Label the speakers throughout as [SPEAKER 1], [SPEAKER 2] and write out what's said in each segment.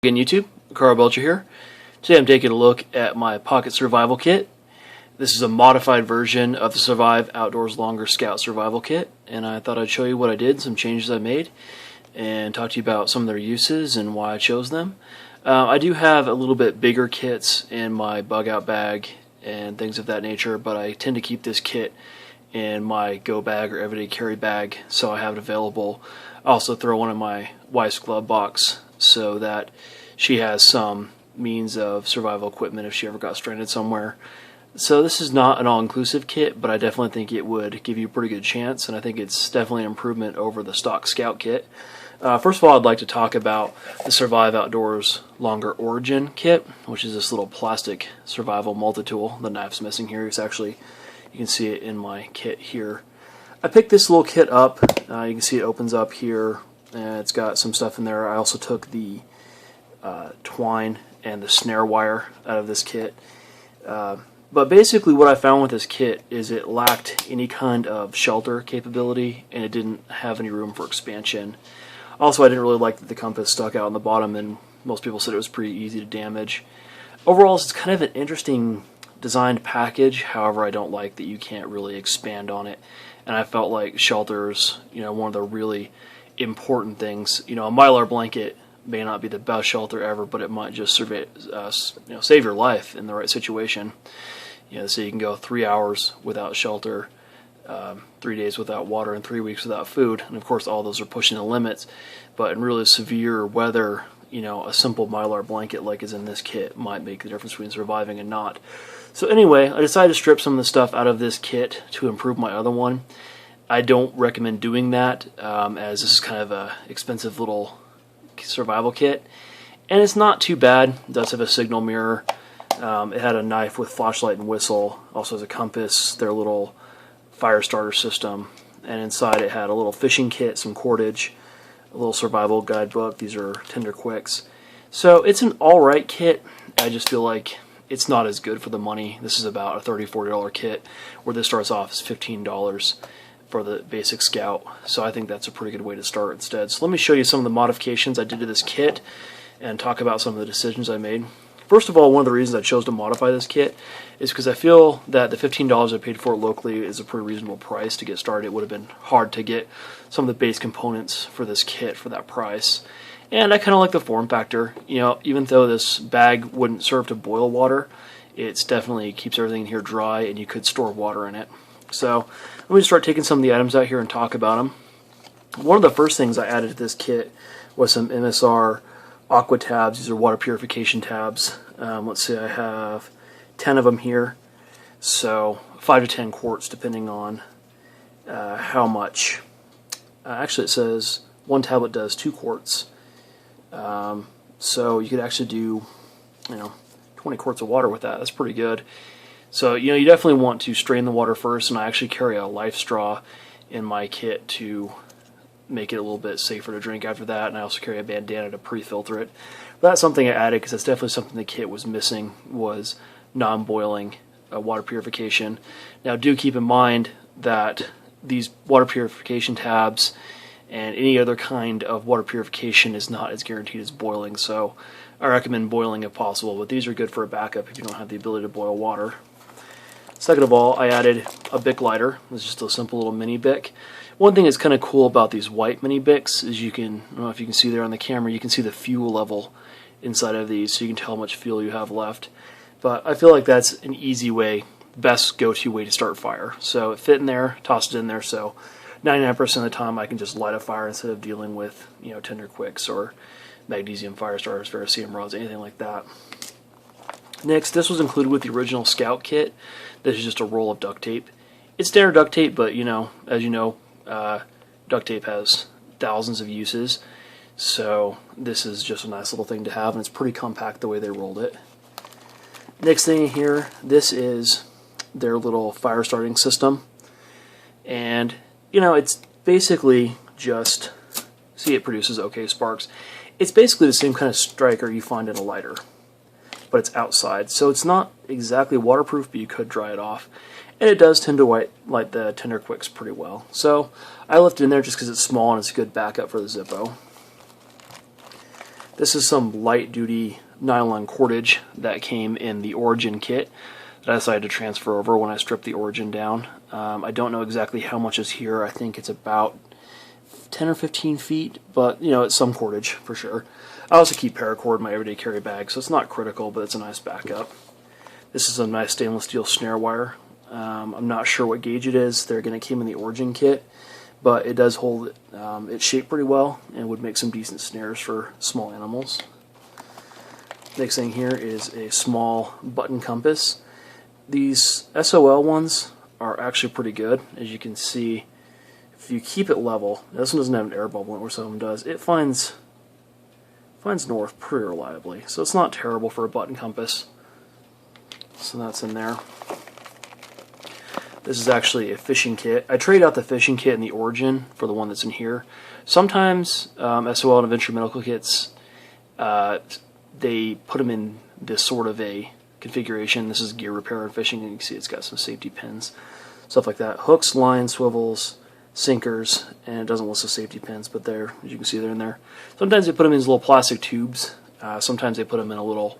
[SPEAKER 1] Again, YouTube, Carl Belcher here. Today I'm taking a look at my Pocket Survival Kit. This is a modified version of the Survive Outdoors Longer Scout Survival Kit, and I thought I'd show you what I did, some changes I made, and talk to you about some of their uses and why I chose them. I do have a little bit bigger kits in my bug out bag and things of that nature, but I tend to keep this kit in my go bag or everyday carry bag, so I have it available. I also throw one in my wife's glove box so that she has some means of survival equipment if she ever got stranded somewhere. So this is not an all-inclusive kit, but I definitely think it would give you a pretty good chance, and I think it's definitely an improvement over the stock Scout kit. First of all, I'd like to talk about the Survive Outdoors Longer Origin kit, which is this little plastic survival multi-tool. The knife's missing here. It's actually, you can see it in my kit here. I picked this little kit up. You can see it opens up here, and it's got some stuff in there. I also took the twine and the snare wire out of this kit. But basically what I found with this kit is it lacked any kind of shelter capability, and it didn't have any room for expansion. Also, I didn't really like that the compass stuck out on the bottom, and most people said it was pretty easy to damage. Overall, it's kind of an interesting designed package. However, I don't like that you can't really expand on it, and I felt like shelters, one of the really important things. A Mylar blanket may not be the best shelter ever, but it might just save your life in the right situation. So you can go 3 hours without shelter, 3 days without water, and 3 weeks without food. And of course, all those are pushing the limits. But in really severe weather, a simple Mylar blanket like is in this kit might make the difference between surviving and not. So anyway, I decided to strip some of the stuff out of this kit to improve my other one. I don't recommend doing that, as this is kind of a expensive little survival kit, and it's not too bad. It does have a signal mirror. It had a knife with flashlight and whistle, also has a compass, their little fire starter system, and inside it had a little fishing kit, some cordage, a little survival guidebook. These are Tender Quicks. So it's an alright kit. I just feel like it's not as good for the money. This is about a $30, $40 kit, where this starts off as $15 for the basic Scout. So I think that's a pretty good way to start instead. So let me show you some of the modifications I did to this kit and talk about some of the decisions I made. First of all, one of the reasons I chose to modify this kit is because I feel that the $15 I paid for it locally is a pretty reasonable price to get started. It would have been hard to get some of the base components for this kit for that price. And I kind of like the form factor. Even though this bag wouldn't serve to boil water, it definitely keeps everything in here dry, and you could store water in it. So let me start taking some of the items out here and talk about them. One of the first things I added to this kit was some Nsr Aqua Tabs. These are water purification tabs. Let's see, I have 10 of them here. So 5 to 10 quarts depending on how much. Actually, it says one tablet does 2 quarts. So you could actually do 20 quarts of water with that. That's pretty good. So, you definitely want to strain the water first, and I actually carry a life straw in my kit to make it a little bit safer to drink after that, and I also carry a bandana to pre-filter it. But that's something I added because that's definitely something the kit was missing, was non-boiling water purification. Now, do keep in mind that these water purification tabs and any other kind of water purification is not as guaranteed as boiling, so I recommend boiling if possible, but these are good for a backup if you don't have the ability to boil water. Second of all, I added a Bic lighter. It's just a simple little mini Bic. One thing that's kind of cool about these white mini Bics is I don't know if you can see there on the camera, you can see the fuel level inside of these, so you can tell how much fuel you have left. But I feel like that's an easy way, best go-to way to start fire. So it fit in there, tossed it in there, so 99% of the time I can just light a fire instead of dealing with Tender Quicks or magnesium fire starters, ferrocerium rods, anything like that. Next, this was included with the original Scout kit. This is just a roll of duct tape. It's standard duct tape, but as you know, duct tape has thousands of uses. So this is just a nice little thing to have, and it's pretty compact the way they rolled it. Next thing here, this is their little fire starting system. And, it's basically just, see, it produces okay sparks. It's basically the same kind of striker you find in a lighter, but it's outside. So it's not exactly waterproof, but you could dry it off. And it does tend to light the Tender Quicks pretty well. So I left it in there just because it's small and it's a good backup for the Zippo. This is some light duty nylon cordage that came in the Origin kit that I decided to transfer over when I stripped the Origin down. I don't know exactly how much is here. I think it's about 10 or 15 feet, but you know, it's some cordage for sure. I also keep paracord in my everyday carry bag, so it's not critical, but it's a nice backup. This is a nice stainless steel snare wire. I'm not sure what gauge it is. They're going to came in the Origin kit, but it does hold its shape pretty well and would make some decent snares for small animals. Next thing here is a small button compass. These SOL ones are actually pretty good. As you can see, if you keep it level, this one doesn't have an air bubble where some of them does, it finds north pretty reliably. So it's not terrible for a button compass. So that's in there. This is actually a fishing kit. I trade out the fishing kit in the Origin for the one that's in here. Sometimes SOL and Adventure Medical kits, they put them in this sort of a configuration. This is gear repair and fishing, and you can see it's got some safety pins, stuff like that. Hooks, lines, swivels, sinkers, and it doesn't list the safety pins, but there, as you can see, they're in there. Sometimes they put them in these little plastic tubes. Sometimes they put them in a little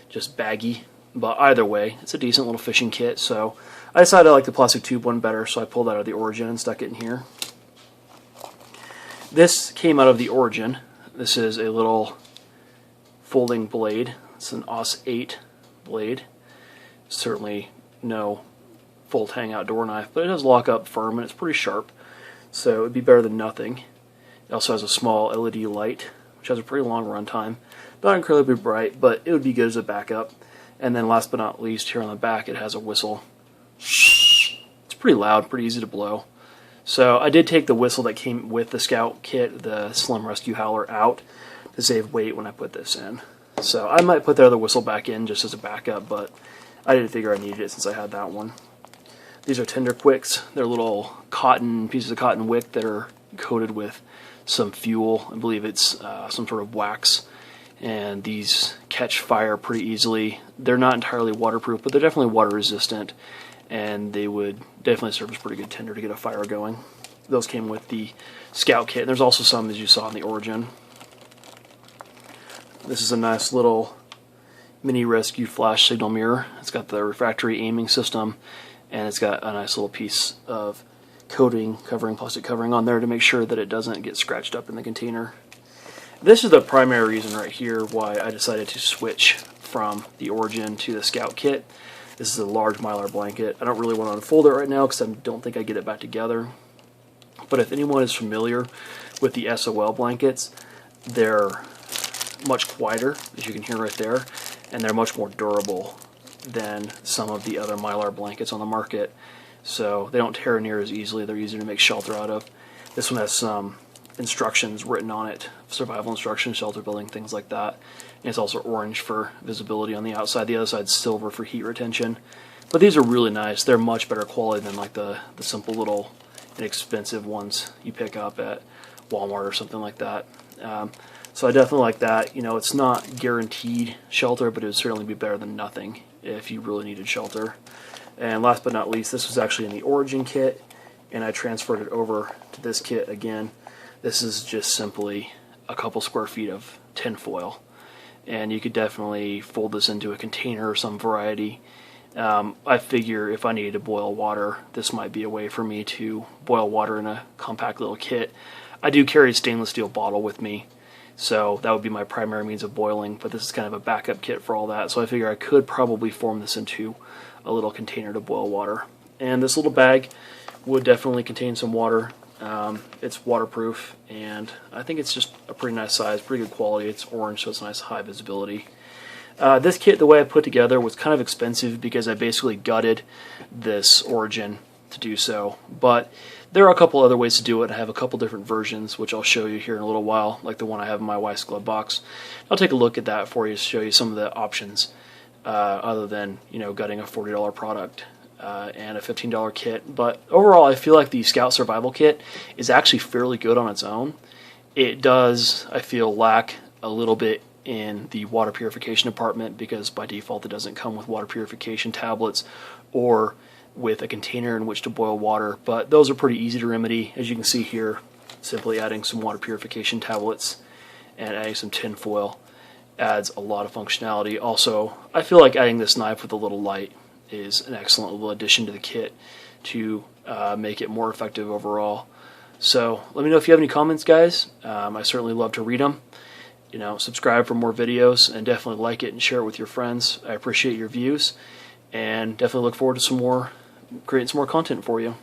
[SPEAKER 1] just baggie. But either way, it's a decent little fishing kit. So I decided I like the plastic tube one better, so I pulled that out of the Origin and stuck it in here. This came out of the Origin. This is a little folding blade. It's an AUS 8 blade. Certainly no full tang outdoor knife, but it does lock up firm and it's pretty sharp, so it'd be better than nothing. It also has a small LED light, which has a pretty long run time. Not incredibly bright, but it would be good as a backup. And then last but not least, here on the back it has a whistle. It's pretty loud, pretty easy to blow. So I did take the whistle that came with the Scout kit, the Slim Rescue Howler, out to save weight when I put this in. So I might put the other whistle back in just as a backup, but I didn't figure I needed it since I had that one. These are Tender Quicks. They're little pieces of cotton wick that are coated with some fuel. I believe it's some sort of wax. And these catch fire pretty easily. They're not entirely waterproof, but they're definitely water resistant, and they would definitely serve as pretty good tinder to get a fire going. Those came with the Scout kit. And there's also some, as you saw in the Origin. This is a nice little mini rescue flash signal mirror. It's got the refractory aiming system, and it's got a nice little piece of plastic covering on there to make sure that it doesn't get scratched up in the container. This is the primary reason right here why I decided to switch from the Origin to the Scout kit. This is a large Mylar blanket. I don't really want to unfold it right now because I don't think I get it back together. But if anyone is familiar with the SOL blankets, they're much quieter, as you can hear right there, and they're much more durable than some of the other Mylar blankets on the market. So they don't tear near as easily. They're easier to make shelter out of. This one has some instructions written on it, survival instructions, shelter building, things like that. And it's also orange for visibility on the outside. The other side's silver for heat retention. But these are really nice. They're much better quality than like the simple little inexpensive ones you pick up at Walmart or something like that. So I definitely like that. You know, it's not guaranteed shelter, but it would certainly be better than nothing if you really needed shelter. And last but not least, this was actually in the Origin kit, and I transferred it over to this kit again. This is just simply a couple square feet of tin foil, and you could definitely fold this into a container of some variety. I figure if I needed to boil water, this might be a way for me to boil water in a compact little kit. I do carry a stainless steel bottle with me, so that would be my primary means of boiling, but this is kind of a backup kit for all that, so I figure I could probably form this into a little container to boil water. And this little bag would definitely contain some water. It's waterproof, and I think it's just a pretty nice size, pretty good quality. It's orange, so it's nice high visibility. This kit, the way I put together, was kind of expensive because I basically gutted this Origin to do so, but there are a couple other ways to do it. I have a couple different versions, which I'll show you here in a little while, like the one I have in my wife's glove box. I'll take a look at that for you to show you some of the options, other than, you know, gutting a $40 product and a $15 kit. But overall, I feel like the Scout Survival Kit is actually fairly good on its own. It does, I feel, lack a little bit in the water purification department, because by default it doesn't come with water purification tablets or with a container in which to boil water, but those are pretty easy to remedy. As you can see here, simply adding some water purification tablets and adding some tin foil adds a lot of functionality. Also, I feel like adding this knife with a little light is an excellent little addition to the kit to make it more effective overall. So let me know if you have any comments, guys. I certainly love to read them. Subscribe for more videos, and definitely like it and share it with your friends. I appreciate your views, and definitely look forward to creating some more content for you.